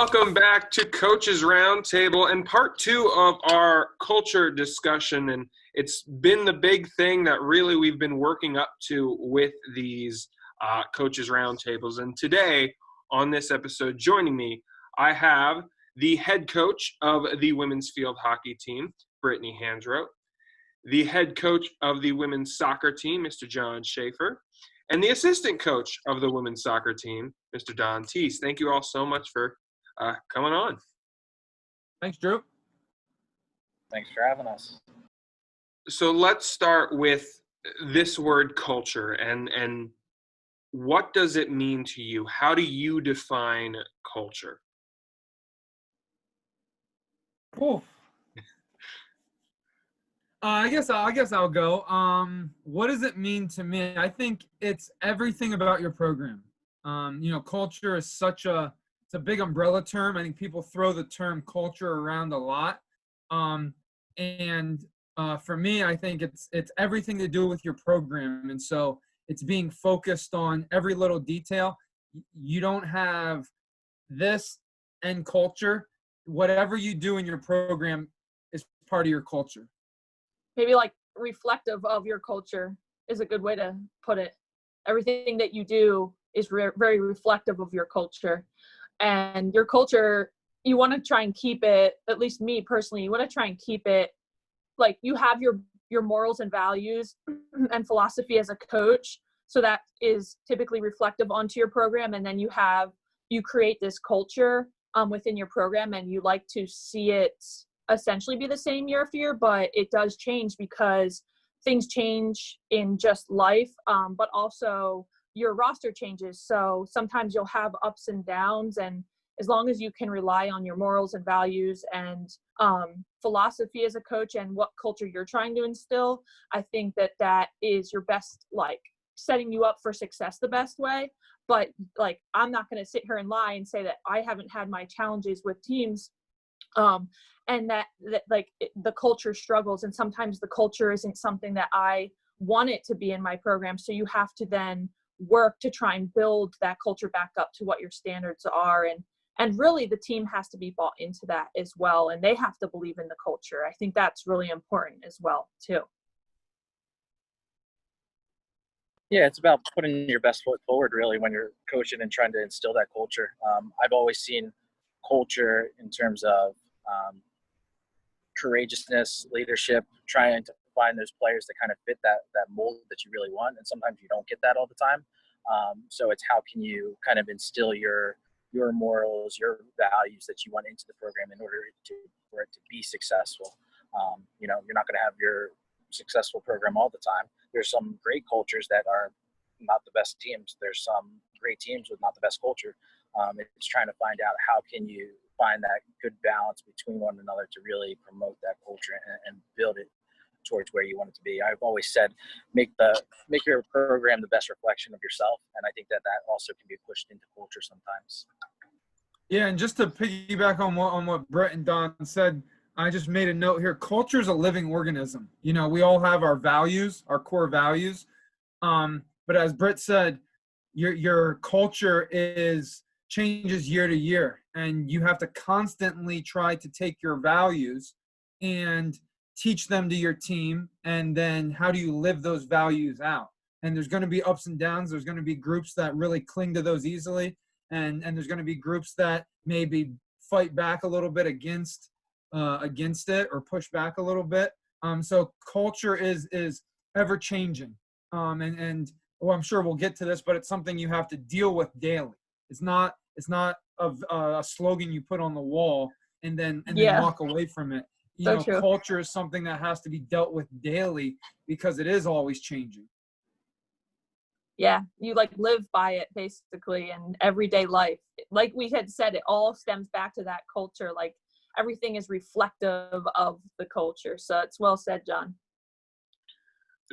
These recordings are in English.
Welcome back to Coaches Roundtable and part 2 of our culture discussion. And it's been the big thing that really we've been working up to with these Coaches Roundtables. And today on this episode, joining me, I have the head coach of the women's field hockey team, Brittany Hansrote, the head coach of the women's soccer team, Mr. John Shaffer, and the assistant coach of the women's soccer team, Mr. Don Teese. Thank you all so much for coming on. Thanks, Drew. Thanks for having us. So let's start with this word culture and what does it mean to you? How do you define culture? Ooh. I guess I'll go. What does it mean to me? I think it's everything about your program. Culture is it's a big umbrella term. I think people throw the term culture around a lot. For me, I think it's everything to do with your program. And so it's being focused on every little detail. You don't have this and culture. Whatever you do in your program is part of your culture. Maybe like reflective of your culture is a good way to put it. Everything that you do is very reflective of your culture. And your culture, you want to try and keep it, at least me personally, you want to try and keep it like you have your morals and values and philosophy as a coach. So that is typically reflective onto your program. And then you create this culture within your program, and you like to see it essentially be the same year after year, but it does change because things change in just life, but also your roster changes. So sometimes you'll have ups and downs, and as long as you can rely on your morals and values and philosophy as a coach and what culture you're trying to instill, I think that is your best, like setting you up for success the best way. But like, I'm not going to sit here and lie and say that I haven't had my challenges with teams. And that the culture struggles, and sometimes the culture isn't something that I want it to be in my program. So you have to then work to try and build that culture back up to what your standards are. And really the team has to be bought into that as well. And they have to believe in the culture. I think that's really important as well too. Yeah, it's about putting your best foot forward really when you're coaching and trying to instill that culture. I've always seen culture in terms of courageousness, leadership, trying to find those players that kind of fit that mold that you really want. And sometimes you don't get that all the time. So it's how can you kind of instill your morals, your values that you want into the program in order for it to be successful. You're not going to have your successful program all the time. There's some great cultures that are not the best teams. There's some great teams with not the best culture. It's trying to find out how can you find that good balance between one another to really promote that culture and build it towards where you want it to be. I've always said, make your program the best reflection of yourself. And I think that also can be pushed into culture sometimes. Yeah. And just to piggyback on what Brett and Don said, I just made a note here. Culture is a living organism. We all have our values, our core values. But as Brett said, your culture changes year to year, and you have to constantly try to take your values and teach them to your team, and then how do you live those values out? And there's going to be ups and downs. There's going to be groups that really cling to those easily, and there's going to be groups that maybe fight back a little bit against it or push back a little bit. So culture is ever changing, and I'm sure we'll get to this, but it's something you have to deal with daily. It's not a slogan you put on the wall and then walk away from it. True. Culture is something that has to be dealt with daily because it is always changing. Yeah, you live by it basically in everyday life. Like we had said, it all stems back to that culture. Like everything is reflective of the culture. So it's well said, John.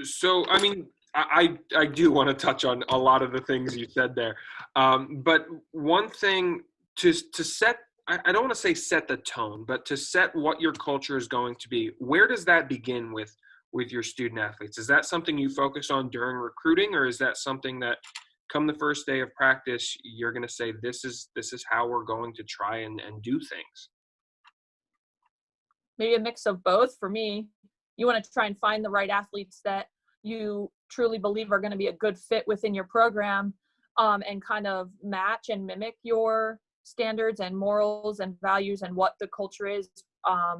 So, I mean, I do want to touch on a lot of the things you said there. But one thing to set, I don't want to say set the tone, but to set what your culture is going to be, where does that begin with your student athletes? Is that something you focus on during recruiting, or is that something that come the first day of practice, you're going to say, this is how we're going to try and do things? Maybe a mix of both. For me, you want to try and find the right athletes that you truly believe are going to be a good fit within your program, and kind of match and mimic your standards and morals and values and what the culture is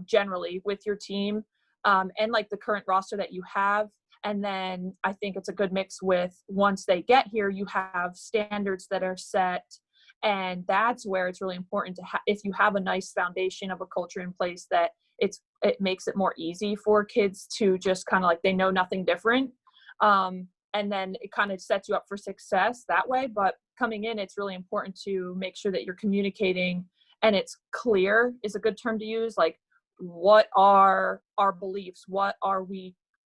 generally with your team, and like the current roster that you have. And then I think it's a good mix with, once they get here, you have standards that are set. And that's where it's really important to if you have a nice foundation of a culture in place, that it makes it more easy for kids to just kind of like, they know nothing different. And then it kind of sets you up for success that way. But coming in, it's really important to make sure that you're communicating, and it's clear is a good term to use. Like, what are our beliefs? What are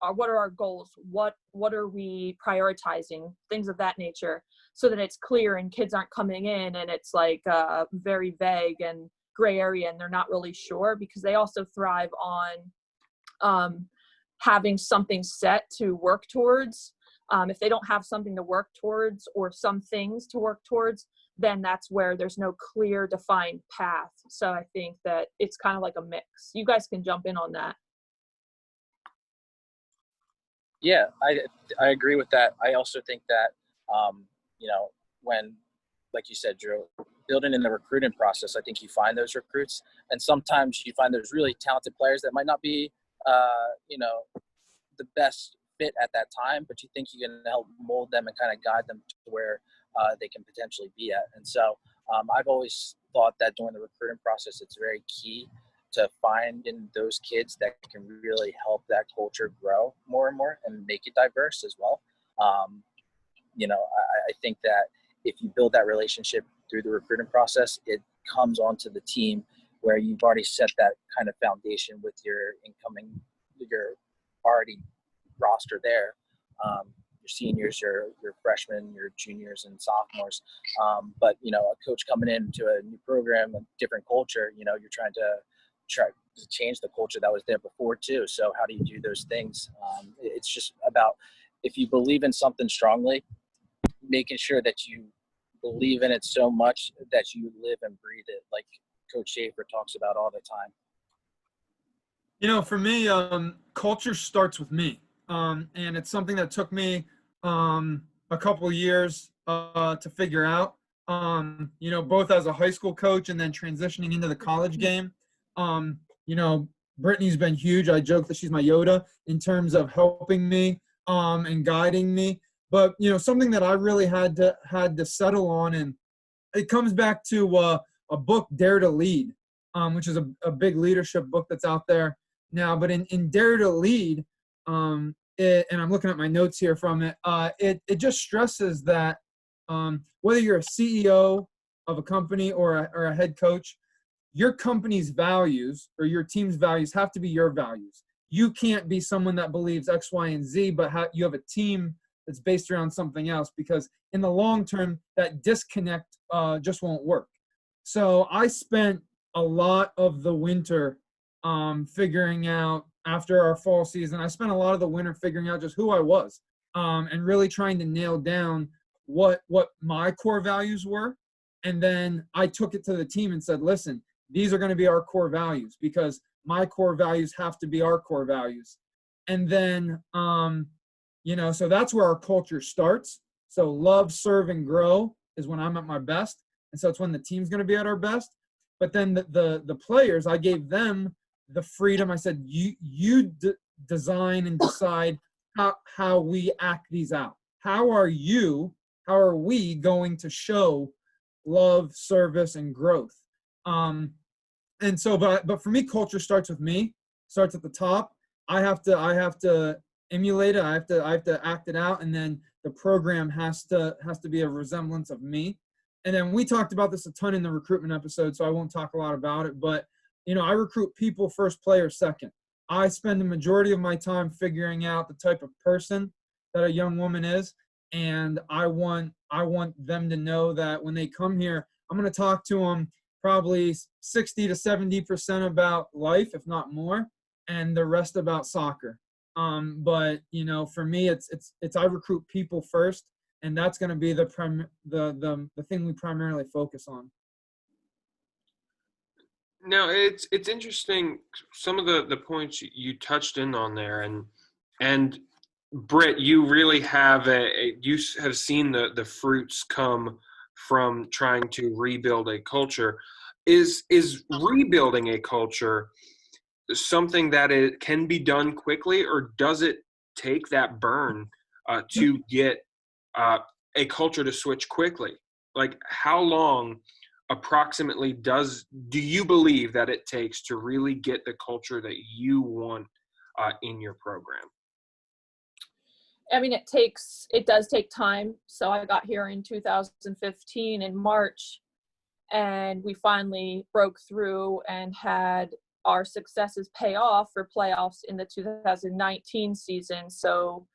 our goals? What are we prioritizing? Things of that nature, so that it's clear and kids aren't coming in and it's like very vague and gray area and they're not really sure, because they also thrive on having something set to work towards. If they don't have something to work towards or some things to work towards, then that's where there's no clear defined path. So I think that it's kind of like a mix. You guys can jump in on that. Yeah, I agree with that. I also think that, when, like you said, Drew, building in the recruiting process, I think you find those recruits, and sometimes you find those really talented players that might not be, the best fit at that time, but you think you can help mold them and kind of guide them to where they can potentially be at. And so I've always thought that during the recruiting process, it's very key to find in those kids that can really help that culture grow more and more and make it diverse as well. I think that if you build that relationship through the recruiting process, it comes onto the team where you've already set that kind of foundation with your already roster there. Your seniors, your freshmen, your juniors and sophomores. But a coach coming into a new program, a different culture, you're trying to change the culture that was there before too. So how do you do those things? It's just about, if you believe in something strongly, making sure that you believe in it so much that you live and breathe it, like Coach Shaffer talks about all the time. For me, culture starts with me. And it's something that took me a couple of years to figure out, both as a high school coach and then transitioning into the college game. Brittany's been huge. I joke that she's my Yoda in terms of helping me and guiding me. But, something that I really had to settle on, and it comes back to a book, Dare to Lead, which is a big leadership book that's out there now. But in Dare to Lead, and I'm looking at my notes here from it, it just stresses that whether you're a CEO of a company or a head coach, your company's values or your team's values have to be your values. You can't be someone that believes X, Y, and Z, but you have a team that's based around something else, because in the long term, that disconnect just won't work. So I spent a lot of the winter figuring out, after our fall season, I spent a lot of the winter figuring out just who I was, and really trying to nail down what my core values were. And then I took it to the team and said, listen, these are going to be our core values, because my core values have to be our core values. And then, so that's where our culture starts. So love, serve, and grow is when I'm at my best. And so it's when the team's going to be at our best. But then the players, I gave them the freedom. I said, you design and decide how we act these out. How are we going to show love, service, and growth? And so, but for me, culture starts with me, starts at the top. I have to emulate it. I have to act it out. And then the program has to be a resemblance of me. And then we talked about this a ton in the recruitment episode, so I won't talk a lot about it, but I recruit people first, players second. I spend the majority of my time figuring out the type of person that a young woman is. And I want them to know that when they come here, I'm going to talk to them probably 60 to 70% about life, if not more, and the rest about soccer. But for me, it's I recruit people first, and that's going to be the thing we primarily focus on. Now it's interesting, some of the points you touched in on there, and Britt, you really have you have seen the fruits come from trying to rebuild a culture. Is rebuilding a culture something that it can be done quickly, or does it take that burn to get a culture to switch quickly? Like, how long approximately do you believe that it takes to really get the culture that you want in your program? I mean, it does take time. So I got here in 2015 in March, and we finally broke through and had our successes pay off for playoffs in the 2019 season. So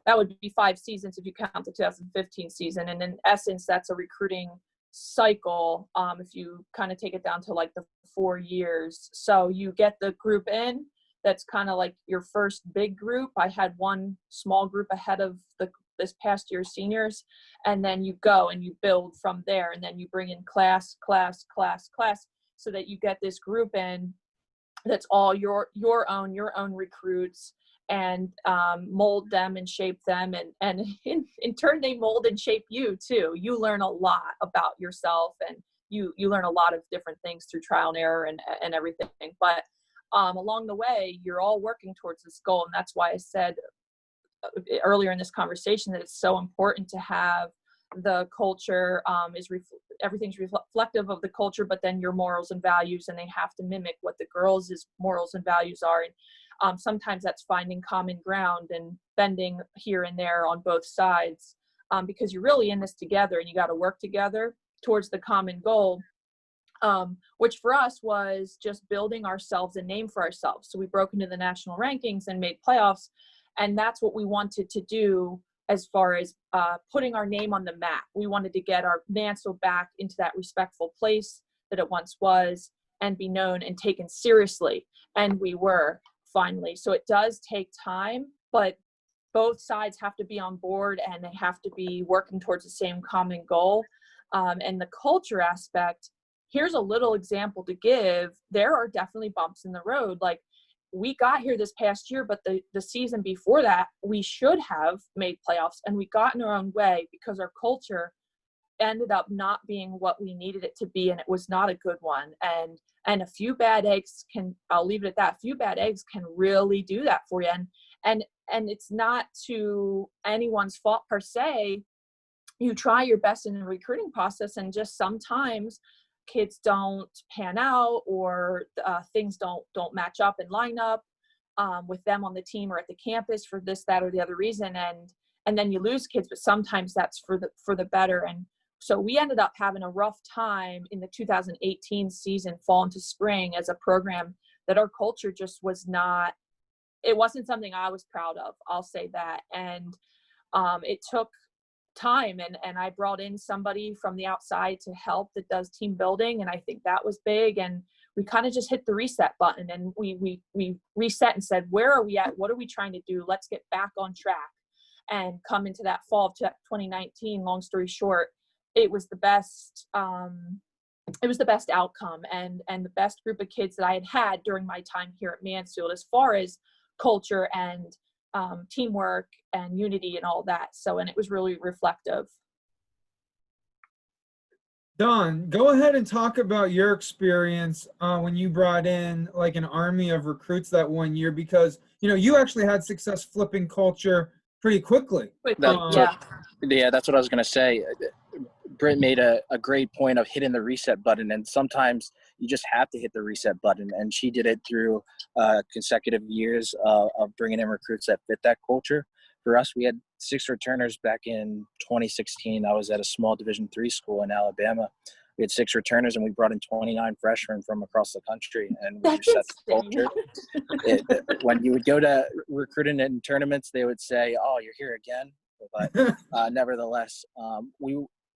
that would be 5 seasons if you count the 2015 season. And in essence, that's a recruiting cycle if you kind of take it down to like the 4 years. So you get the group in. That's kind of like your first big group. I had one small group ahead of this past year's seniors, and then you go and you build from there, and then you bring in class, so that you get this group in that's all your own recruits, and mold them and shape them, and in turn they mold and shape you too. You learn a lot about yourself, and you learn a lot of different things through trial and error and everything. But along the way, you're all working towards this goal. And that's why I said earlier in this conversation that it's so important to have the culture everything's reflective of the culture, but then your morals and values, and they have to mimic what the girls' morals and values are. And sometimes that's finding common ground and bending here and there on both sides, because you're really in this together, and you got to work together towards the common goal. Which for us was just building ourselves a name for ourselves. So we broke into the national rankings and made playoffs. And that's what we wanted to do as far as putting our name on the map. We wanted to get our Mansfield back into that respectful place that it once was, and be known and taken seriously. And we were finally. So it does take time, but both sides have to be on board, and they have to be working towards the same common goal. And the culture aspect, here's a little example to give. There are definitely bumps in the road. Like, we got here this past year, but the season before that, we should have made playoffs, and we got in our own way because our culture ended up not being what we needed it to be, and it was not a good one. And a few bad eggs I'll leave it at that. A few bad eggs can really do that for you. And it's not to anyone's fault per se. You try your best in the recruiting process, and just sometimes kids don't pan out, or things don't match up and line up with them on the team or at the campus for this, that, or the other reason. And then you lose kids, but sometimes that's for the better. And so we ended up having a rough time in the 2018 season, fall into spring, as a program, that our culture just was not, it wasn't something I was proud of. I'll say that. And it took time, and I brought in somebody from the outside to help that does team building, and I think that was big. And we kind of just hit the reset button, and we reset and said, where are we at? What are we trying to do? Let's get back on track. And come into that fall of 2019, long story short, it was the best outcome, and the best group of kids that I had during my time here at Mansfield, as far as culture and teamwork and unity and all that. So, and it was really reflective. Don, go ahead and talk about your experience when you brought in like an army of recruits that 1 year, because you actually had success flipping culture pretty quickly. Yeah, that's what I was going to say. Britt made a great point of hitting the reset button, and sometimes you just have to hit the reset button, and she did it through consecutive years of bringing in recruits that fit that culture. For us, we had 6 returners back in 2016. I was at a small Division III school in Alabama. We had 6 returners, and we brought in 29 freshmen from across the country, and we reset the culture. When you would go to recruiting in tournaments, they would say, "Oh, you're here again," but nevertheless,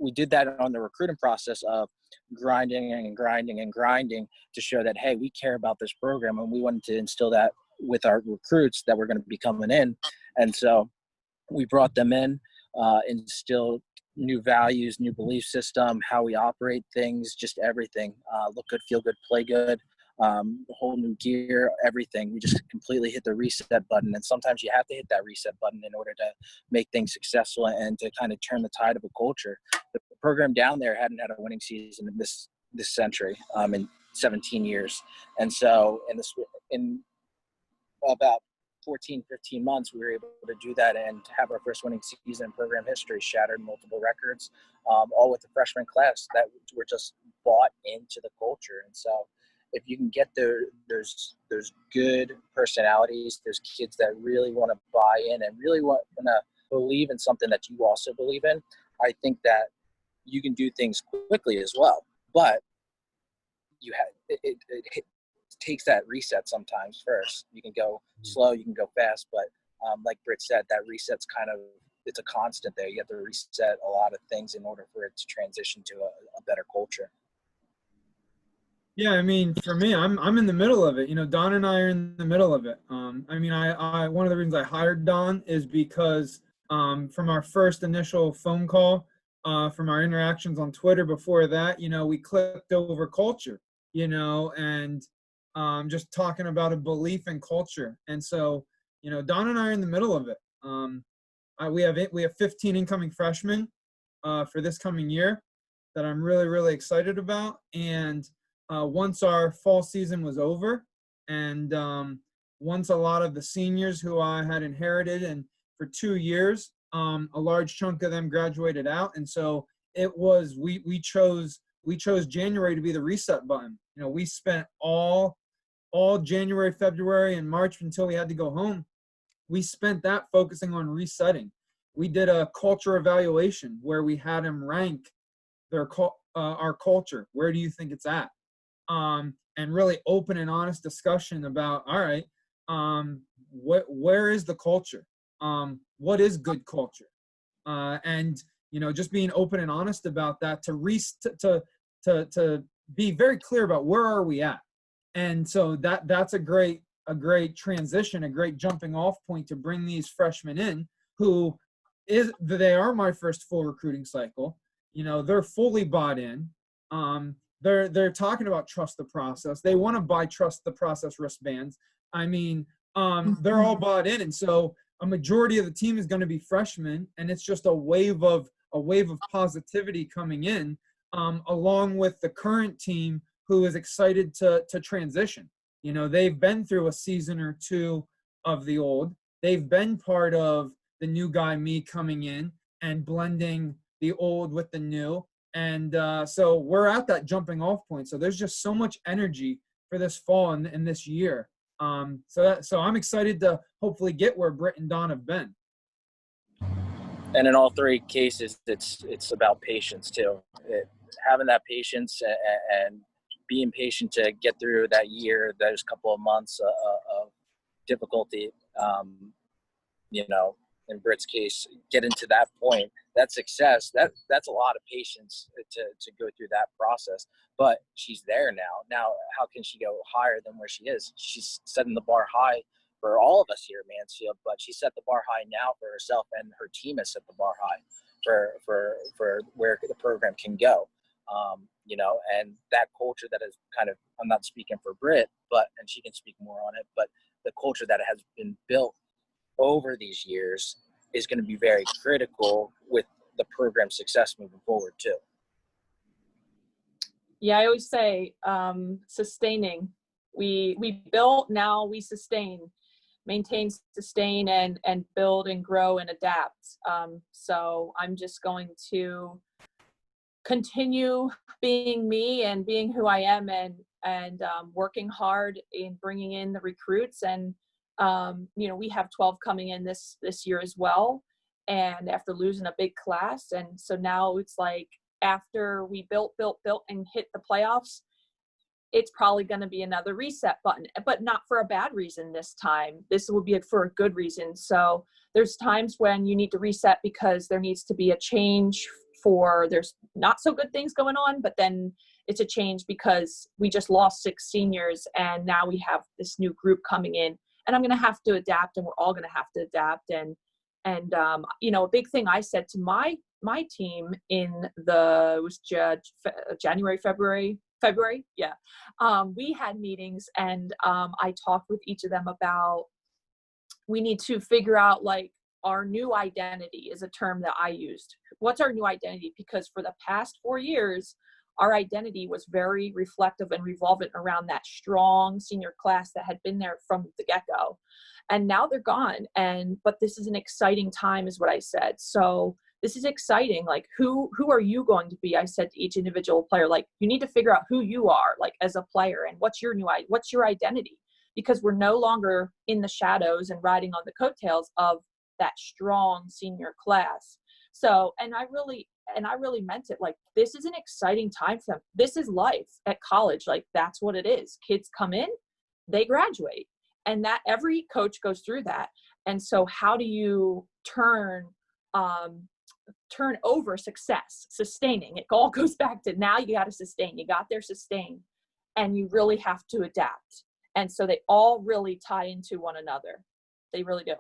we did that on the recruiting process of grinding to show that, hey, we care about this program, and we wanted to instill that with our recruits that were going to be coming in. And so we brought them in. instill new values, new belief system, how we operate things, just everything. Look good, feel good, play good, whole new gear, everything. We just completely hit the reset button. And sometimes you have to hit that reset button in order to make things successful and to kind of turn the tide of a culture. The program down there hadn't had a winning season in this century, in 17 years. And so in about 14, 15 months, we were able to do that and have our first winning season in program history, shattered multiple records, all with the freshman class that were just bought into the culture. And so if you can get there, there's good personalities, there's kids that really want to buy in and really want to believe in something that you also believe in. I think that you can do things quickly as well, but you have it takes that reset sometimes first. You can go slow, you can go fast, but like Britt said, that reset's it's a constant there. You have to reset a lot of things in order for it to transition to a better culture. Yeah, I mean, for me, I'm in the middle of it. You know, Don and I are in the middle of it. I mean, I one of the reasons I hired Don is because from our first initial phone call, from our interactions on Twitter before that, you know, we clicked over culture, you know, and just talking about a belief in culture. And so, you know, Don and I are in the middle of it. We have 15 incoming freshmen for this coming year that I'm really, really excited about. And once our fall season was over, and once a lot of the seniors who I had inherited and for 2 years, a large chunk of them graduated out. And so it was, we chose January to be the reset button. You know, we spent all January, February, and March until we had to go home. We spent that focusing on resetting. We did a culture evaluation where we had them rank our culture. Where do you think it's at? And really open and honest discussion about, all right, where is the culture? What is good culture? And, you know, just being open and honest about that to be very clear about where are we at. And so that's a great transition, a great jumping off point to bring these freshmen in they are my first full recruiting cycle. You know, they're fully bought in. They're talking about trust the process. They want to buy trust the process wristbands. I mean, they're all bought in. And so a majority of the team is going to be freshmen, and it's just a wave of positivity coming in, along with the current team who is excited to transition. You know, they've been through a season or two of the old. They've been part of the new guy, me, coming in and blending the old with the new. And so we're at that jumping off point. So there's just so much energy for this fall and this year. So I'm excited to hopefully get where Britt and Don have been. And in all three cases, it's about patience too. Having that patience and being patient to get through that year, those couple of months of difficulty, you know, in Britt's case, getting to that point, that success, that's a lot of patience to go through that process. But she's there now. Now, how can she go higher than where she is? She's setting the bar high for all of us here at Mansfield, but she set the bar high now for herself, and her team has set the bar high for where the program can go. You know, and that culture that is kind of, I'm not speaking for Britt, and she can speak more on it, but the culture that has been built over these years is going to be very critical with the program's success moving forward too. Yeah, I always say sustaining. We built, now we sustain. Maintain, sustain, and build and grow and adapt. So I'm just going to continue being me and being who I am, and working hard in bringing in the recruits. And you know, we have 12 coming in this year as well, and after losing a big class. And so now it's like, after we built and hit the playoffs, it's probably going to be another reset button, but not for a bad reason this time. This will be for a good reason. So there's times when you need to reset because there needs to be a change there's not so good things going on, but then it's a change because we just lost 6 seniors and now we have this new group coming in, and I'm going to have to adapt, and we're all going to have to adapt. And And a big thing I said to my team in it was January, February, yeah. We had meetings, and I talked with each of them about, we need to figure out, like, our new identity is a term that I used. What's our new identity? Because for the past 4 years, our identity was very reflective and revolving around that strong senior class that had been there from the get-go. And now they're gone. But this is an exciting time, is what I said. So this is exciting. Like, who are you going to be? I said to each individual player, like, you need to figure out who you are, like, as a player, and what's your identity? Because we're no longer in the shadows and riding on the coattails of that strong senior class. So, and I really meant it. Like, this is an exciting time for them. This is life at college. Like, that's what it is. Kids come in, they graduate, and that every coach goes through that. And so how do you turn over success, sustaining? It all goes back to, now you got to sustain. You got there, sustain, and you really have to adapt. And so they all really tie into one another. They really do.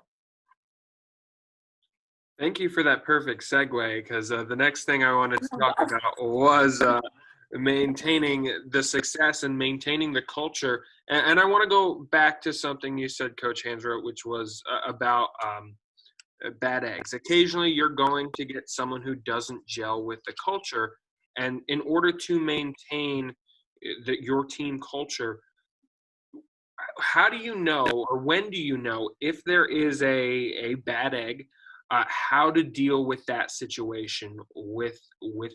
Thank you for that perfect segue, because the next thing I wanted to talk about was maintaining the success and maintaining the culture. And I want to go back to something you said, Coach Hansrote, which was about bad eggs. Occasionally, you're going to get someone who doesn't gel with the culture. And in order to maintain your team culture, how do you know, or when do you know, if there is a bad egg, how to deal with that situation with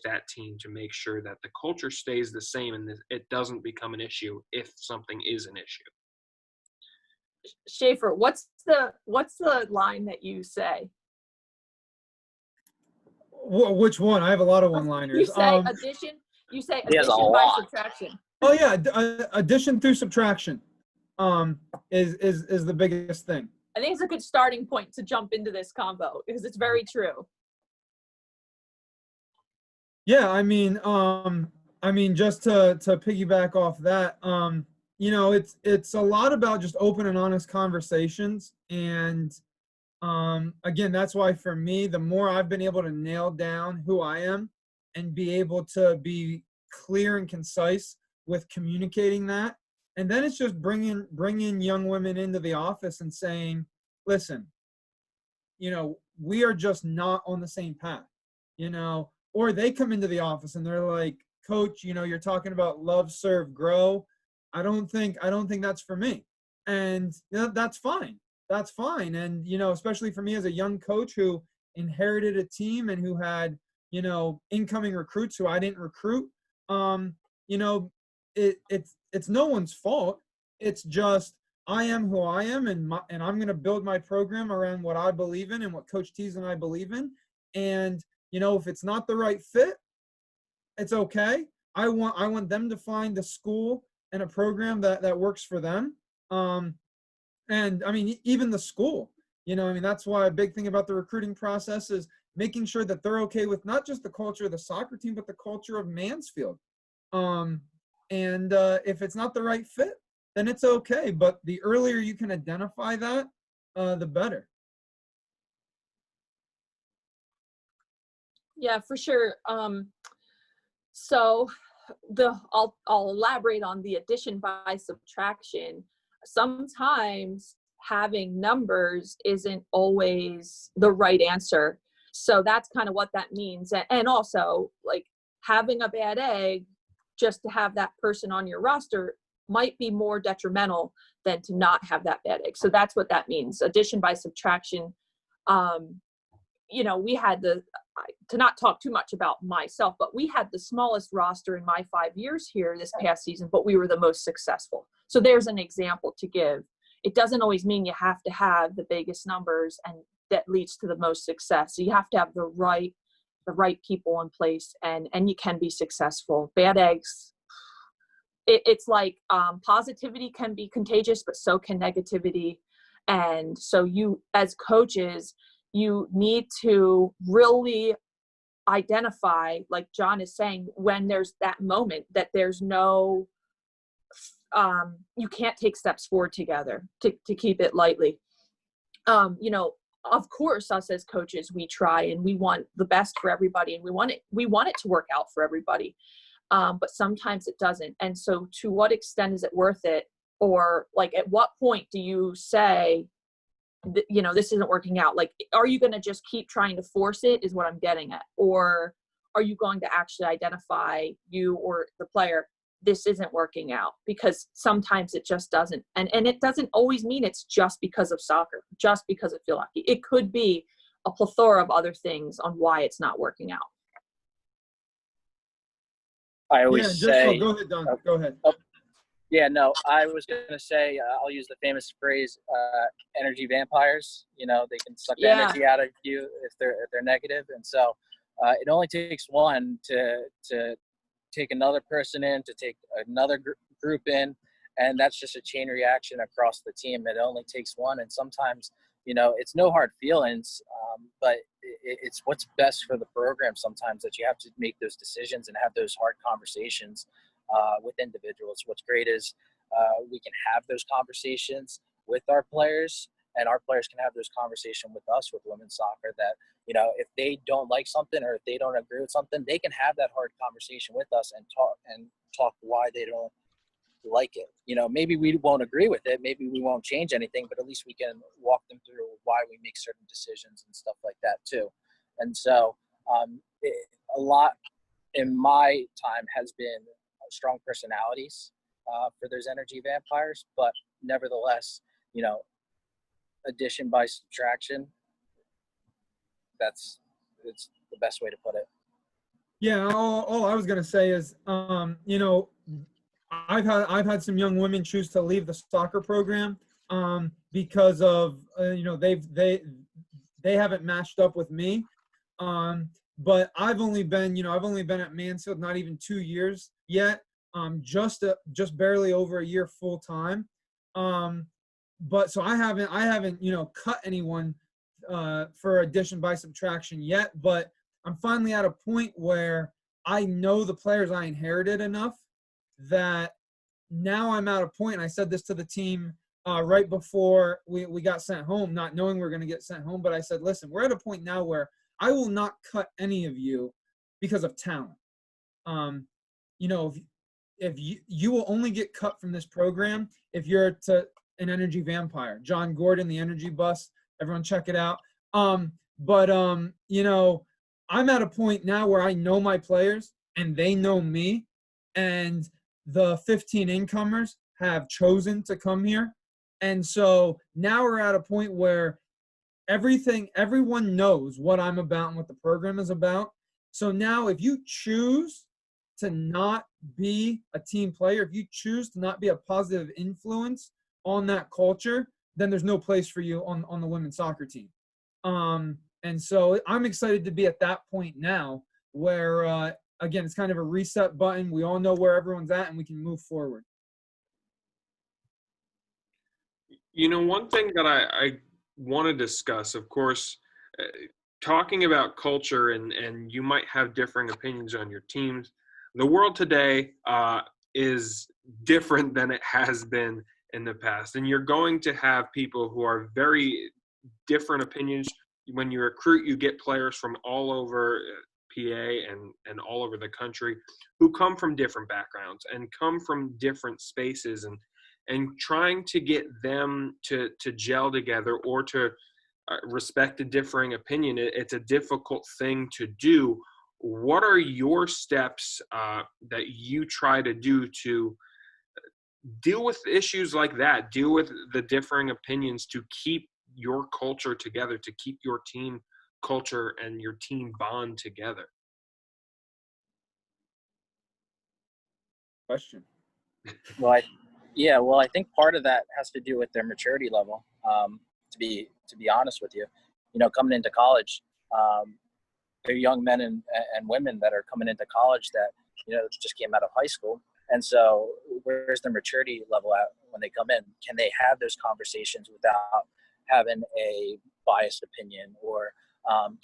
that team to make sure that the culture stays the same and it doesn't become an issue if something is an issue? Shaffer, what's the line that you say? Which one? I have a lot of one-liners. You say addition. You say There's addition by subtraction. Oh yeah, addition through subtraction is the biggest thing. I think it's a good starting point to jump into this combo, because it's very true. Yeah, I mean, just to piggyback off that, it's a lot about just open and honest conversations. And again, that's why for me, the more I've been able to nail down who I am and be able to be clear and concise with communicating that. And then it's just bringing young women into the office and saying, listen, we are just not on the same path, or they come into the office and they're like, Coach, you're talking about love, serve, grow. I don't think that's for me. And that's fine. That's fine. And, especially for me as a young coach who inherited a team and who had, incoming recruits who I didn't recruit, it's no one's fault. It's just, I am who I am, and I'm going to build my program around what I believe in and what Coach Tees and I believe in. And, if it's not the right fit, it's okay. I want them to find a school and a program that works for them. And I mean, even the school, that's why a big thing about the recruiting process is making sure that they're okay with not just the culture of the soccer team, but the culture of Mansfield. And if it's not the right fit, then it's okay. But the earlier you can identify that, the better. Yeah, for sure. So I'll elaborate on the addition by subtraction. Sometimes having numbers isn't always the right answer. So that's kind of what that means. And also, like, having a bad egg just to have that person on your roster might be more detrimental than to not have that bad egg. So that's what that means. Addition by subtraction. We had to not talk too much about myself, but we had the smallest roster in my 5 years here this past season, but we were the most successful. So there's an example to give. It doesn't always mean you have to have the biggest numbers and that leads to the most success. So you have to have the right people in place, and you can be successful. Bad eggs, it's like positivity can be contagious, but so can negativity. And so you, as coaches, you need to really identify, like John is saying, when there's that moment that there's no, you can't take steps forward together, to keep it lightly. of course, us as coaches, we try and we want the best for everybody, and we want it to work out for everybody. But sometimes it doesn't. And so to what extent is it worth it? Or like, at what point do you say, you know, this isn't working out? Like, are you going to just keep trying to force it, is what I'm getting at? Or are you going to actually identify, you or the player, this isn't working out? Because sometimes it just doesn't. And it doesn't always mean it's just because of soccer, just because of feel lucky. It could be a plethora of other things on why it's not working out. I always say, go ahead, Don. Go ahead. Yeah, no, I was going to say, I'll use the famous phrase, energy vampires. You know, they can suck the energy out of you if they're negative. And so it only takes one to take another person in, to take another group in. And that's just a chain reaction across the team. It only takes one. And sometimes, you know, it's no hard feelings, but it's what's best for the program sometimes, that you have to make those decisions and have those hard conversations with individuals. What's great is we can have those conversations with our players, and our players can have those conversations with us, with women's soccer, that, you know, if they don't like something or if they don't agree with something, they can have that hard conversation with us and talk why they don't like it. You know, maybe we won't agree with it, maybe we won't change anything, but at least we can walk them through why we make certain decisions and stuff like that too. And so a lot in my time has been strong personalities for those energy vampires, but nevertheless, you know, addition by subtraction, it's the best way to put it. Yeah, all I was gonna say is, you know, I've had some young women choose to leave the soccer program because of you know, they haven't matched up with me. But I've only been at Mansfield not even 2 years yet. Just barely over a year full time. But so I haven't you know, cut anyone for addition by subtraction yet. But I'm finally at a point where I know the players I inherited enough that now I'm at a point, and I said this to the team right before we got sent home, not knowing we were going to get sent home. But I said, listen, we're at a point now where I will not cut any of you because of talent. You know, if you will only get cut from this program if you're an energy vampire. John Gordon, the energy bus, everyone check it out. You know, I'm at a point now where I know my players and they know me, and the 15 incomers have chosen to come here. And so now we're at a point where everyone knows what I'm about and what the program is about. So now if you choose to not be a team player, if you choose to not be a positive influence on that culture, then there's no place for you on the women's soccer team. And so I'm excited to be at that point now where, again, it's kind of a reset button. We all know where everyone's at and we can move forward. You know, one thing that I want to discuss, of course, talking about culture, and you might have differing opinions on your teams. The world today is different than it has been in the past. And you're going to have people who are very different opinions. When you recruit, you get players from all over PA and all over the country who come from different backgrounds and come from different spaces, and trying to get them to gel together or to respect a differing opinion, it's a difficult thing to do. What are your steps that you try to do to deal with issues like that, deal with the differing opinions, to keep your culture together, to keep your team culture and your team bond together? Question. Well, I think part of that has to do with their maturity level. To be honest with you, you know, coming into college, they're young men and women that are coming into college that, you know, just came out of high school. And so where's their maturity level at when they come in? Can they have those conversations without having a biased opinion, or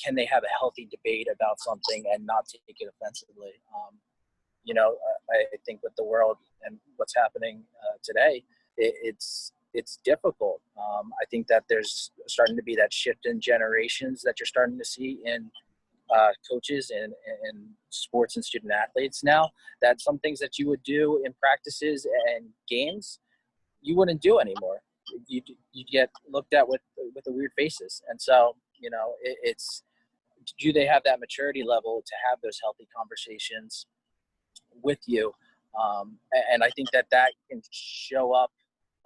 can they have a healthy debate about something and not take it offensively? You know, I think with the world and what's happening today, it's it's difficult. I think that there's starting to be that shift in generations that you're starting to see in coaches and sports and student athletes now, that some things that you would do in practices and games, you wouldn't do anymore. You get looked at with the weird faces. And so, it's, do they have that maturity level to have those healthy conversations with you? And I think that can show up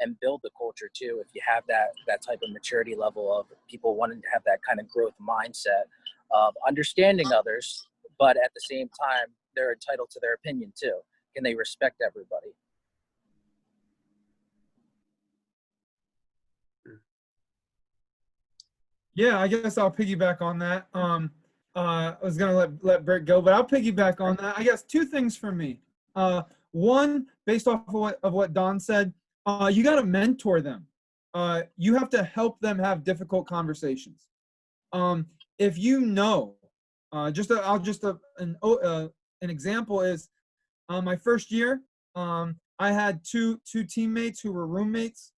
and build the culture too, if you have that type of maturity level of people wanting to have that kind of growth mindset of understanding others, but at the same time, they're entitled to their opinion too. Can they respect everybody? Yeah, I guess I'll piggyback on that. I was gonna let Britt go, but I'll piggyback on that. I guess two things for me. One, based off of what Don said, you got to mentor them. You have to help them have difficult conversations. If you know, an example is, my first year, I had two teammates who were roommates,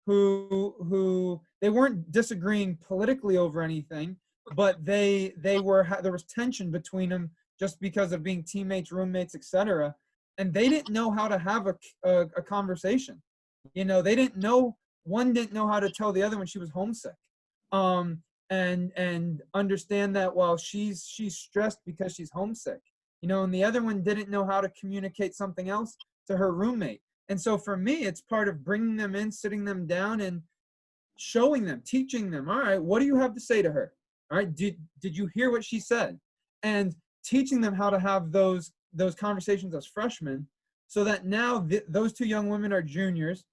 who they weren't disagreeing politically over anything, but there was tension between them just because of being teammates, roommates, etc. And they didn't know how to have a conversation. They didn't know, one didn't know how to tell the other when she was homesick, and understand that while she's stressed because she's homesick, and the other one didn't know how to communicate something else to her roommate. And so for me, it's part of bringing them in, sitting them down, and showing them, teaching them, all right, what do you have to say to her? All right, did you hear what she said? And teaching them how to have those conversations as freshmen, so that now those two young women are juniors,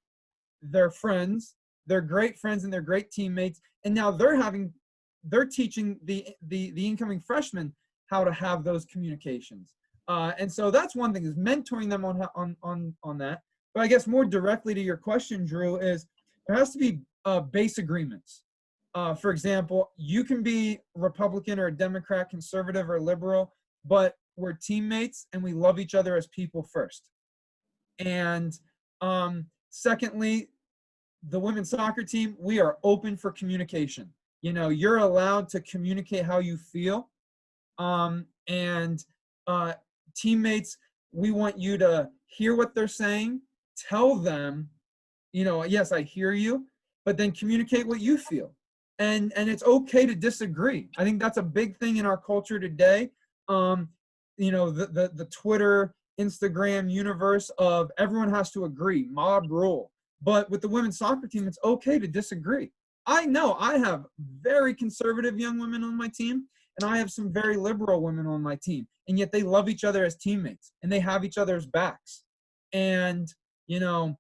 they're friends, they're great friends, and they're great teammates. And now they're teaching the incoming freshmen how to have those communications. And so that's one thing, is mentoring them on that. But I guess more directly to your question, Drew, is there has to be base agreements. For example, you can be Republican or a Democrat, conservative or liberal, but we're teammates and we love each other as people first. And secondly, the women's soccer team, we are open for communication. You're allowed to communicate how you feel. And teammates, we want you to hear what they're saying, tell them, yes, I hear you, but then communicate what you feel. And it's okay to disagree. I think that's a big thing in our culture today. The Twitter, Instagram universe of everyone has to agree, mob rule. But with the women's soccer team, it's okay to disagree. I know I have very conservative young women on my team, and I have some very liberal women on my team, and yet they love each other as teammates, and they have each other's backs. And, and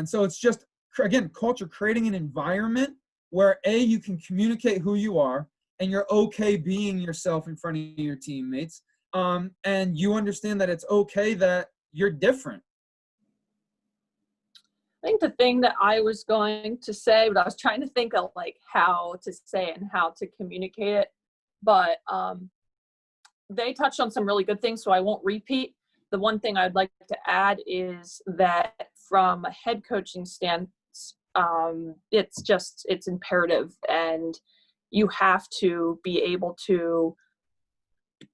so it's just, again, culture, creating an environment where you can communicate who you are, and you're okay being yourself in front of your teammates. And you understand that it's okay that you're different. I think the thing that I was going to say, but I was trying to think of how to say it and how to communicate it, but they touched on some really good things, so I won't repeat. The one thing I'd like to add is that from a head coaching stance, it's imperative, and you have to be able to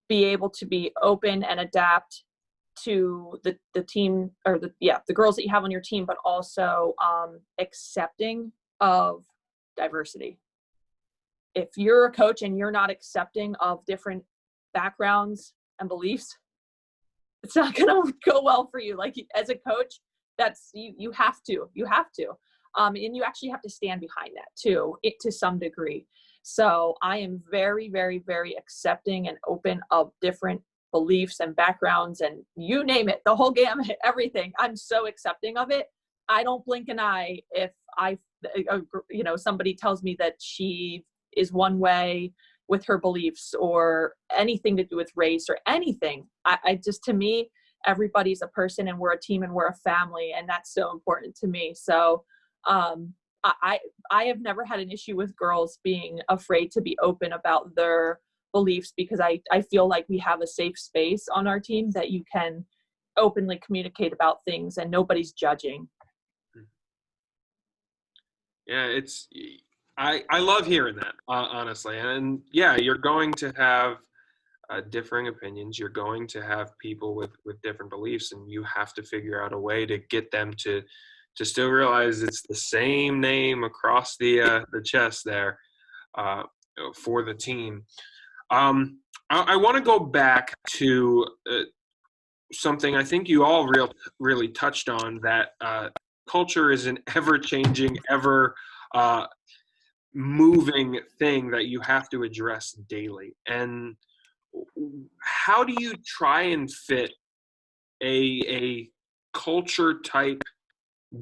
be open and adapt to the team, or the girls that you have on your team, but also accepting of diversity. If you're a coach and you're not accepting of different backgrounds and beliefs, it's not going to go well for you. As a coach, that's you have to, and you actually have to stand behind that too, to some degree. So I am very, very, very accepting and open of different beliefs and backgrounds, and you name it, the whole gamut, everything. I'm so accepting of it. I don't blink an eye if somebody tells me that she is one way with her beliefs, or anything to do with race or anything. I just, to me, everybody's a person, and we're a team, and we're a family, and that's so important to me. So I have never had an issue with girls being afraid to be open about their beliefs, because I feel like we have a safe space on our team that you can openly communicate about things and nobody's judging. Yeah, I love hearing that, honestly. And yeah, you're going to have differing opinions. You're going to have people with different beliefs, and you have to figure out a way to get them to still realize it's the same name across the chest there for the team. I want to go back to something I think you all really touched on, that culture is an ever-changing, ever moving thing that you have to address daily. And how do you try and fit a culture type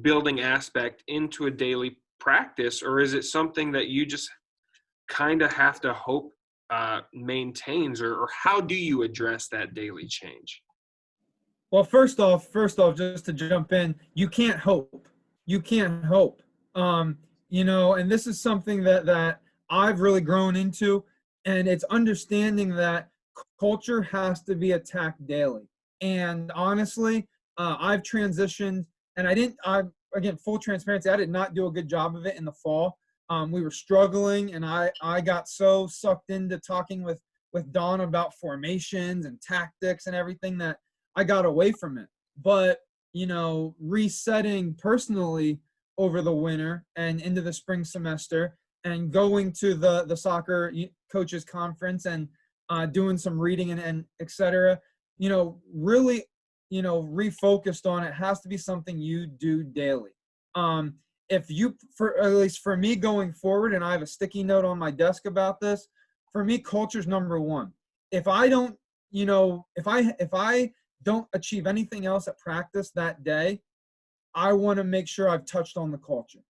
building aspect into a daily practice, or is it something that you just kind of have to hope maintains, or how do you address that daily change? Well, first off, just to jump in, you can't hope. You can't hope. And this is something that I've really grown into, and it's understanding that culture has to be attacked daily. And honestly, I've transitioned, and again, full transparency, I did not do a good job of it in the fall. We were struggling, and I got so sucked into talking with Don about formations and tactics and everything that I got away from it. But, resetting personally over the winter and into the spring semester, and going to the soccer coaches conference and doing some reading and et cetera, really, refocused on it has to be something you do daily. If you, at least for me going forward, and I have a sticky note on my desk about this, for me, culture's number one. If I don't, if I don't achieve anything else at practice that day, I want to make sure I've touched on the culture.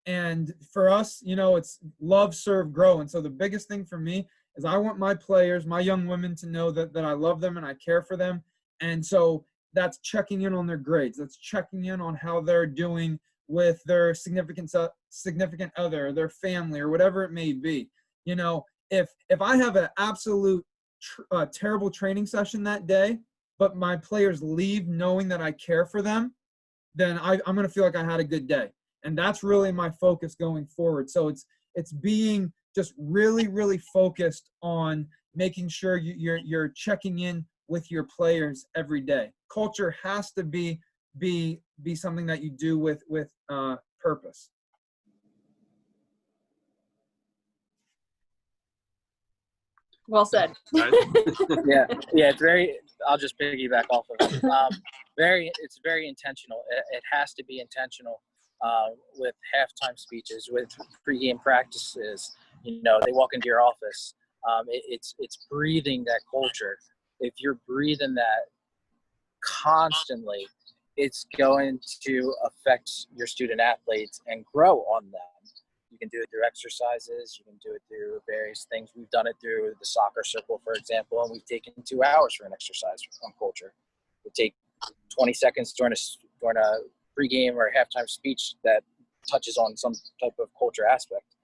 And for us, it's love, serve, grow. And so the biggest thing for me is I want my players, my young women, to know that I love them and I care for them. And so that's checking in on their grades. That's checking in on how they're doing with their significant other, their family, or whatever it may be. If I have an absolute terrible training session that day, but my players leave knowing that I care for them, then I'm going to feel like I had a good day. And that's really my focus going forward. So it's being just really, really focused on making sure you're checking in with your players every day. Culture has to be something that you do with purpose. Well said. Yeah, it's very, I'll just piggyback off of it. It's very intentional. It has to be intentional with halftime speeches, with pregame practices. They walk into your office. It's breathing that culture. If you're breathing that constantly, it's going to affect your student athletes and grow on them. You can do it through exercises. You can do it through various things. We've done it through the soccer circle, for example, and we've taken 2 hours for an exercise on culture. We take 20 seconds during a pregame or a halftime speech that touches on some type of culture aspect.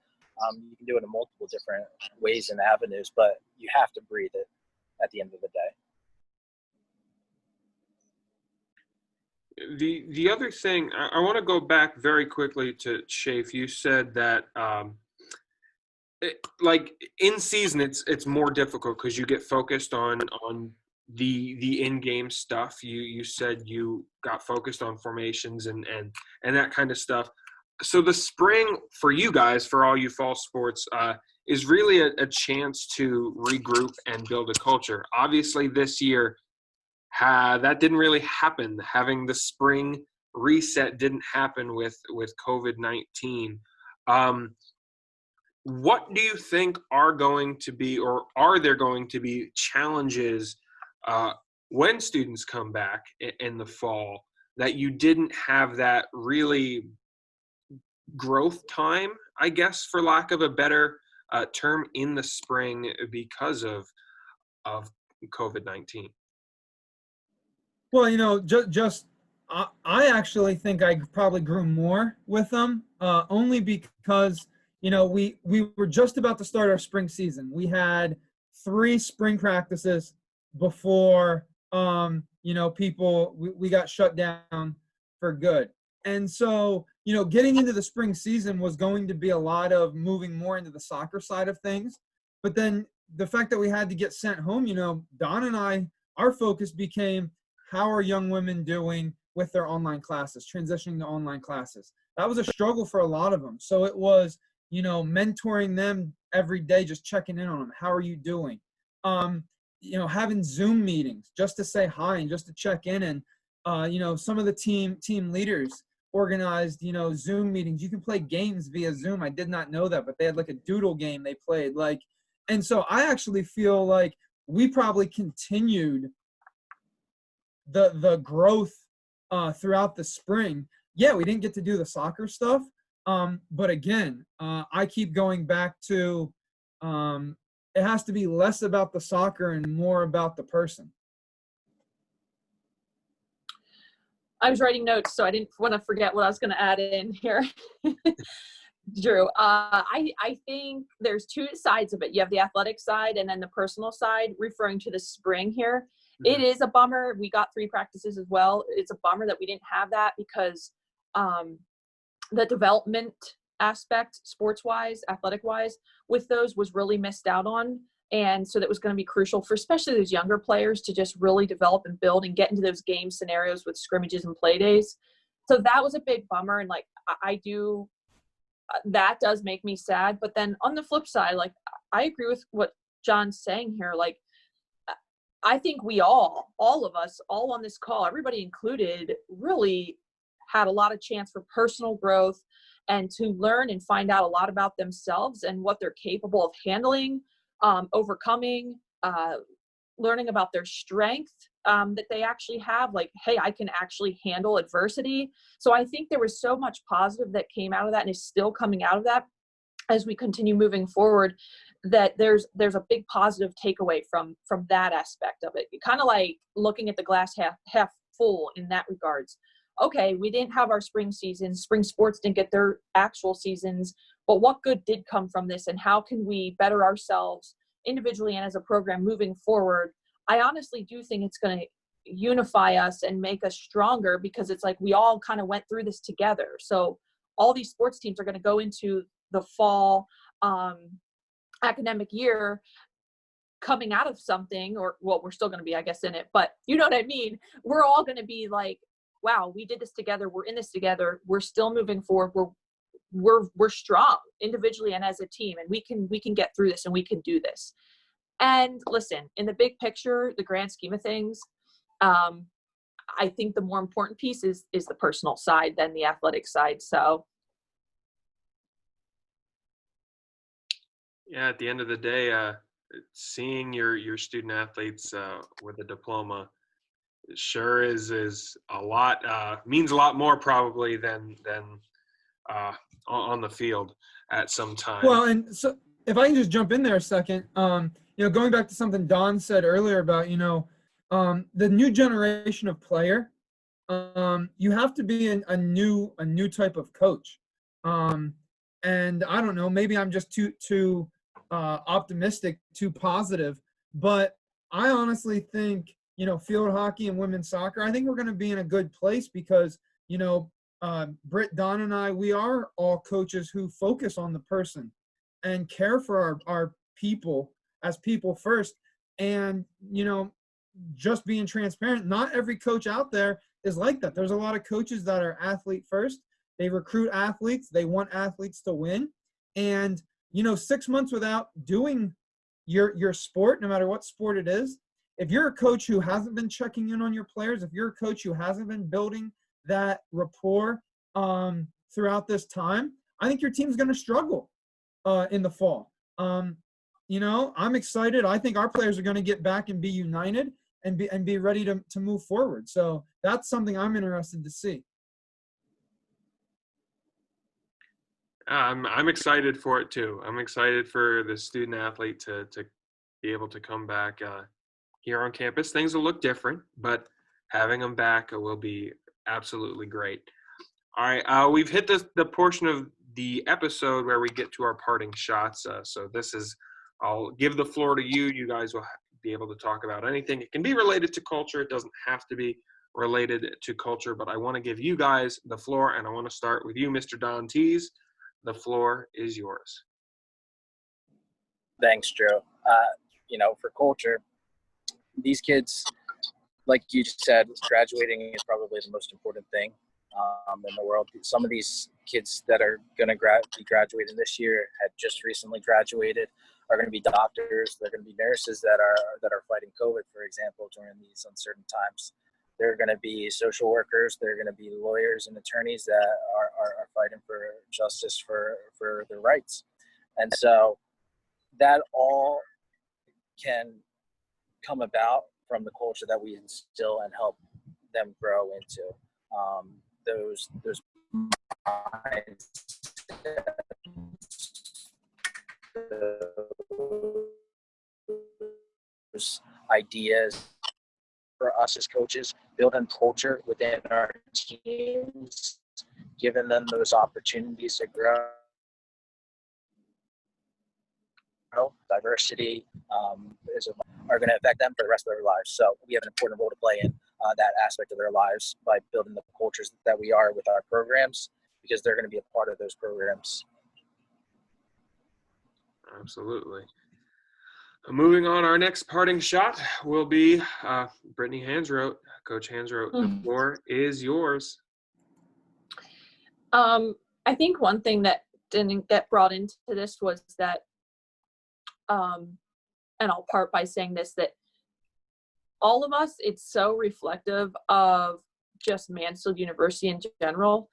You can do it in multiple different ways and avenues, but you have to breathe it at the end of the day. The other thing, I want to go back very quickly to Shafe. You said that like in season it's more difficult because you get focused on the in-game stuff. You said you got focused on formations and that kind of stuff. So the spring for you guys, for all you fall sports, is really a chance to regroup and build a culture. Obviously this year that didn't really happen. Having the spring reset didn't happen with COVID-19. What do you think are going to be, or are there going to be challenges when students come back in the fall that you didn't have that really growth time, I guess, for lack of a better term, in the spring because of COVID-19? Well, I actually think I probably grew more with them, only because, we were just about to start our spring season. We had 3 spring practices before, we got shut down for good. And so getting into the spring season was going to be a lot of moving more into the soccer side of things. But then the fact that we had to get sent home, Don and I, our focus became, how are young women doing with their online classes, transitioning to online classes? That was a struggle for a lot of them. So it was, mentoring them every day, just checking in on them. How are you doing? Having Zoom meetings just to say hi and just to check in. And, some of the team leaders organized, Zoom meetings. You can play games via Zoom. I did not know that, but they had like a doodle game they played. And so I actually feel like we probably continued the growth throughout the spring. Yeah, we didn't get to do the soccer stuff. But again, I keep going back to it has to be less about the soccer and more about the person. I was writing notes, so I didn't want to forget what I was going to add in here. Drew, I think there's two sides of it. You have the athletic side and then the personal side, referring to the spring here. Mm-hmm. It is a bummer. We got 3 practices as well. It's a bummer that we didn't have that because the development aspect, sports-wise, athletic-wise, with those was really missed out on. And so that was going to be crucial for especially those younger players to just really develop and build and get into those game scenarios with scrimmages and play days. So that was a big bummer. And that does make me sad. But then on the flip side, I agree with what John's saying here. I think we all of us, all on this call, everybody included, really had a lot of chance for personal growth and to learn and find out a lot about themselves and what they're capable of handling, overcoming, learning about their strength that they actually have. Hey, I can actually handle adversity. So I think there was so much positive that came out of that and is still coming out of that as we continue moving forward, that there's a big positive takeaway from that aspect of it. Kind of like looking at the glass half full in that regards. Okay, we didn't have our spring seasons. Spring sports didn't get their actual seasons, but what good did come from this, and how can we better ourselves individually and as a program moving forward? I honestly do think it's going to unify us and make us stronger, because it's we all kind of went through this together. So all these sports teams are going to go into the fall academic year coming out of something, or we're still going to be, I guess, in it, but you know what I mean? We're all going to be wow, we did this together. We're in this together. We're still moving forward. We're strong individually and as a team, and we can get through this, and we can do this. And listen, in the big picture, the grand scheme of things, I think the more important piece is the personal side than the athletic side. So yeah, at the end of the day, seeing your student athletes with a diploma sure is a lot, means a lot more probably than on the field at some time. Well, and so if I can just jump in there a second, going back to something Don said earlier about, the new generation of player, you have to be a new type of coach. And I don't know, maybe I'm just too optimistic, too positive, but I honestly think, field hockey and women's soccer, I think we're going to be in a good place because, Britt, Don, and I, we are all coaches who focus on the person and care for our people as people first. And, just being transparent, not every coach out there is like that. There's a lot of coaches that are athlete first. They recruit athletes. They want athletes to win. And, 6 months without doing your sport, no matter what sport it is, if you're a coach who hasn't been checking in on your players, if you're a coach who hasn't been building that rapport throughout this time, I think your team's going to struggle in the fall. I'm excited. I think our players are going to get back and be united and be ready to move forward. So that's something I'm interested to see. I'm excited for it too. I'm excited for the student athlete to be able to come back here on campus. Things will look different, but having them back will be absolutely great. All right, we've hit the portion of the episode where we get to our parting shots. So I'll give the floor to you. You guys will be able to talk about anything. It can be related to culture. It doesn't have to be related to culture, but I want to give you guys the floor, and I want to start with you, Mr. Don Tees. The floor is yours. Thanks, Joe. For culture, these kids, like you just said, graduating is probably the most important thing in the world. Some of these kids that are going to be graduating this year had just recently graduated, are going to be doctors. They're going to be nurses that are fighting COVID, for example, during these uncertain times. They're going to be social workers. They're going to be lawyers and attorneys that are fighting for justice for their rights. And so that all can come about from the culture that we instill and help them grow into. Those ideas for us as coaches, building culture within our teams, giving them those opportunities to grow. Diversity are going to affect them for the rest of their lives. So we have an important role to play in that aspect of their lives by building the cultures that we are with our programs, because they're going to be a part of those programs. Absolutely. Moving on, our next parting shot will be Brittany Hansrote. Coach Hansrote, the floor is yours. I think one thing that didn't get brought into this was that, and I'll part by saying this, that all of us, it's so reflective of just Mansfield University in general.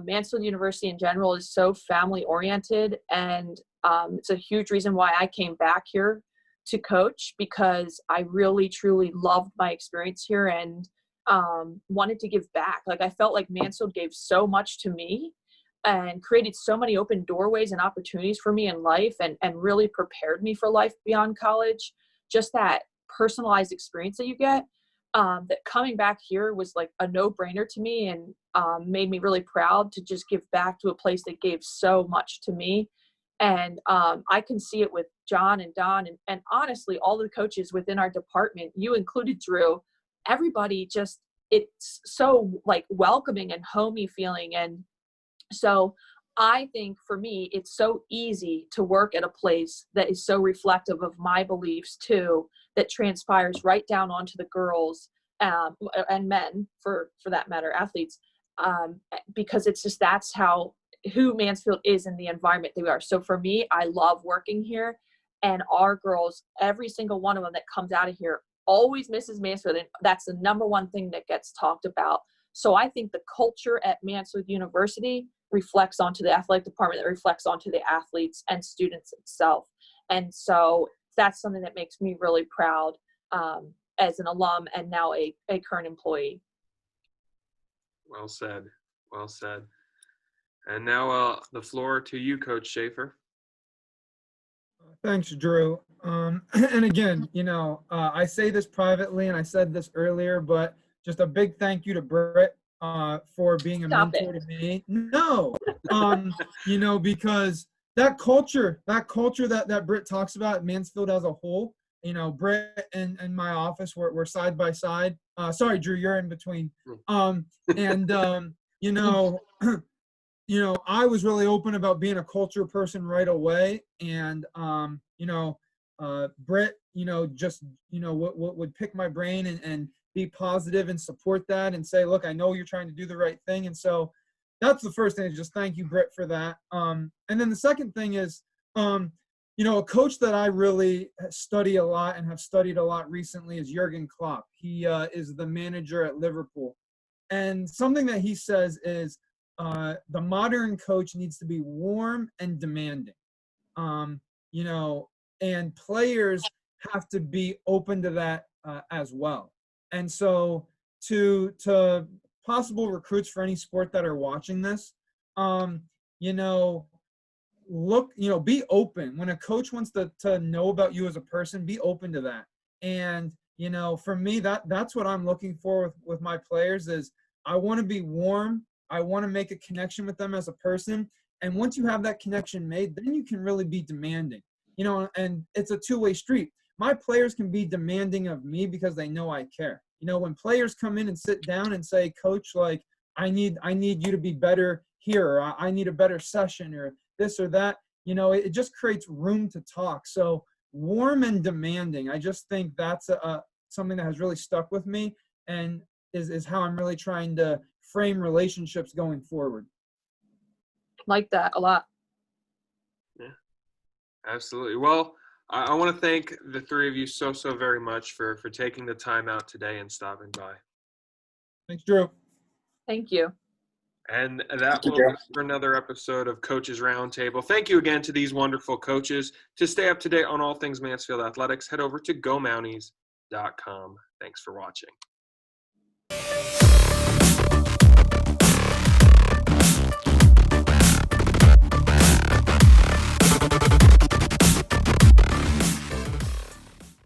Mansfield University in general is so family oriented, and it's a huge reason why I came back here to coach, because I really truly loved my experience here and wanted to give back. Like, I felt like Mansfield gave so much to me and created so many open doorways and opportunities for me in life, and really prepared me for life beyond college. Just that personalized experience that you get, that coming back here was like a no-brainer to me, and made me really proud to just give back to a place that gave so much to me. And I can see it with John and Don, and honestly, all the coaches within our department, you included, Drew, everybody just, it's so like welcoming and homey feeling. And so I think for me, it's so easy to work at a place that is so reflective of my beliefs too, that transpires right down onto the girls and men, for that matter, athletes, because it's just, that's who Mansfield is in the environment that we are. So for me, I love working here, and our girls, every single one of them that comes out of here always misses Mansfield, and that's the number one thing that gets talked about. So I think the culture at Mansfield University reflects onto the athletic department, that reflects onto the athletes and students itself. And so that's something that makes me really proud as an alum and now a current employee. Well said. Well said. And now the floor to you, Coach Shaffer. Thanks, Drew. And again, I say this privately, and I said this earlier, but just a big thank you to Britt for being a mentor to me. No, because that culture that Britt talks about, Mansfield as a whole, Britt and my office, we're side by side. Sorry, Drew, you're in between. I was really open about being a culture person right away. And, Britt, would pick my brain and be positive and support that and say, look, I know you're trying to do the right thing. And so that's the first thing, is just thank you, Britt, for that. And then the second thing is, a coach that I really study a lot and have studied a lot recently is Jurgen Klopp. He is the manager at Liverpool. And something that he says is, the modern coach needs to be warm and demanding, and players have to be open to that as well. And so to possible recruits for any sport that are watching this, be open. When a coach wants to know about you as a person, be open to that. And, for me, that's what I'm looking for with my players is I want to be warm. I want to make a connection with them as a person. And once you have that connection made, then you can really be demanding, and it's a two-way street. My players can be demanding of me because they know I care. You know, when players come in and sit down and say, coach, like, I need you to be better here, or I need a better session, or this or that, you know, it just creates room to talk. So warm and demanding, I just think that's something that has really stuck with me, and is how I'm really trying to frame relationships going forward. Like that a lot. Yeah, absolutely. Well, I want to thank the three of you so very much for taking the time out today and stopping by. Thanks, Drew. Thank you. And that will be for another episode of Coaches Roundtable. Thank you again to these wonderful coaches. To stay up to date on all things Mansfield athletics, head over to GoMounties.com. Thanks for watching.